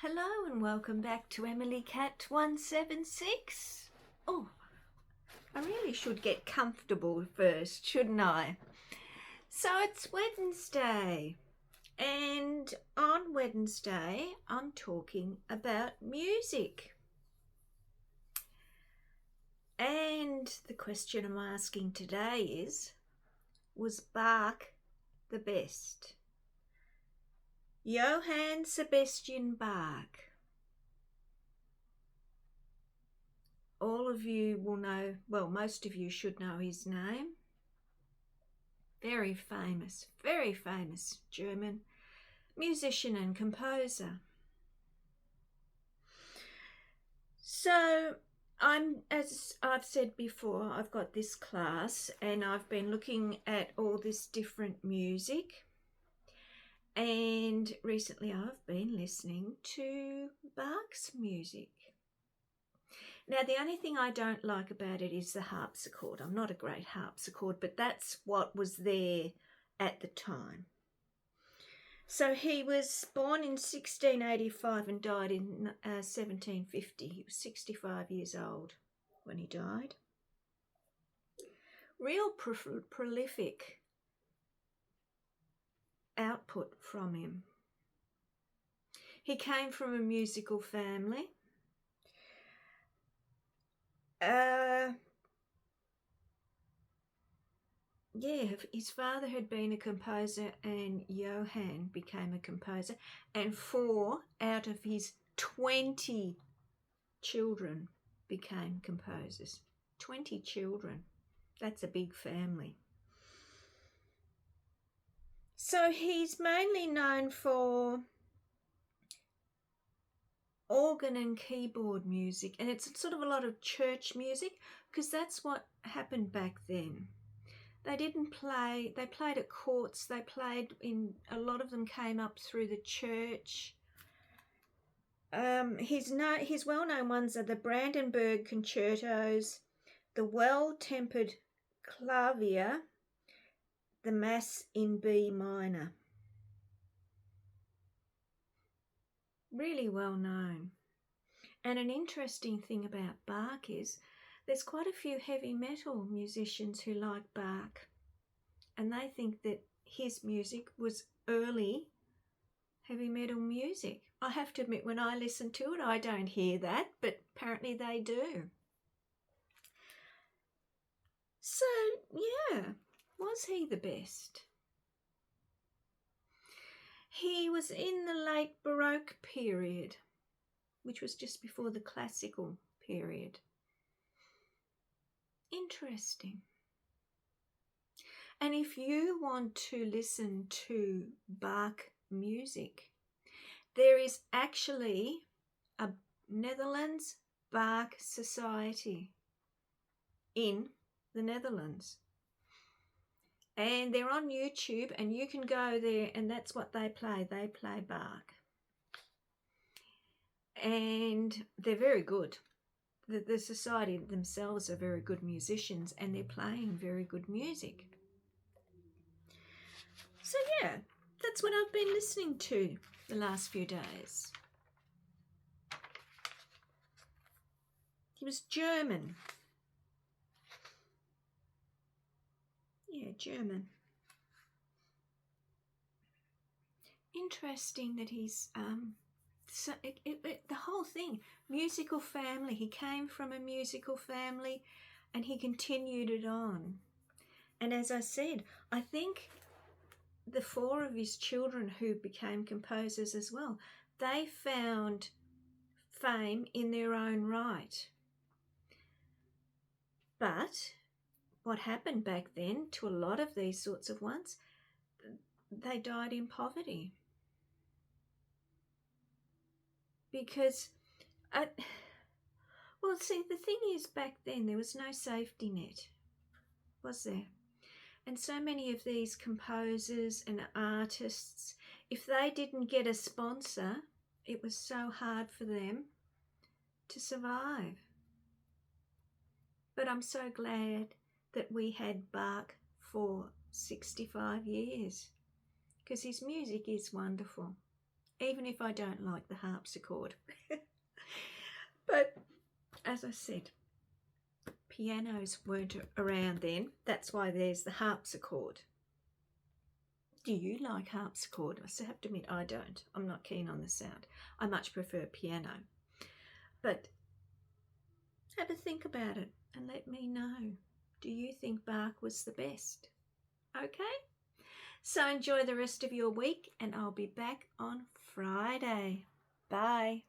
Hello and welcome back to Emily Cat 176. Oh, I really should get comfortable first, shouldn't I? So it's Wednesday, and on Wednesday I'm talking about music. And the question I'm asking today is, was Bach the best? Johann Sebastian Bach. All of you will know, well, most of you should know his name. Very famous German musician and composer. So as I've said before, I've got this class and I've been looking at all this different music. And recently I've been listening to Bach's music. Now, the only thing I don't like about it is the harpsichord. I'm not a great harpsichord, but that's what was there at the time. So he was born in 1685 and died in 1750. He was 65 years old when he died. Real prolific output from him. He came from a musical family. His father had been a composer and Johann became a composer, and 4 out of his 20 children became composers. 20 children. That's a big family. So he's mainly known for organ and keyboard music, and it's sort of a lot of church music because that's what happened back then. They didn't play, they played at courts, they played in, a lot of them came up through the church. His well-known ones are the Brandenburg concertos, the Well-Tempered Clavier, the Mass in B minor. Really well known. And an interesting thing about Bach is there's quite a few heavy metal musicians who like Bach, and they think that his music was early heavy metal music. I have to admit, when I listen to it, I don't hear that, but apparently they do. So, yeah, was he the best? He was in the late Baroque period, which was just before the classical period. Interesting. And if you want to listen to Bach music, there is actually a Netherlands Bach Society in the Netherlands. And they're on YouTube, and you can go there, and that's what they play. They play Bach. And they're very good. The society themselves are very good musicians, and they're playing very good music. So yeah, that's what I've been listening to the last few days. He was German. Yeah, German. Interesting that he's the whole thing, musical family. He came from a musical family and he continued it on. And as I said, I think the 4 of his children who became composers as well, they found fame in their own right. But what happened back then to a lot of these sorts of ones, they died in poverty. Because, the thing is, back then there was no safety net, was there? And so many of these composers and artists, if they didn't get a sponsor, it was so hard for them to survive. But I'm so glad that we had Bach for 65 years, because his music is wonderful. even if I don't like the harpsichord. But as I said, pianos weren't around then. That's why there's the harpsichord. Do you like harpsichord? I have to admit, I don't. I'm not keen on the sound. I much prefer piano. But have a think about it and let me know. Do you think Bach was the best? Okay? So enjoy the rest of your week, and I'll be back on Friday. Bye.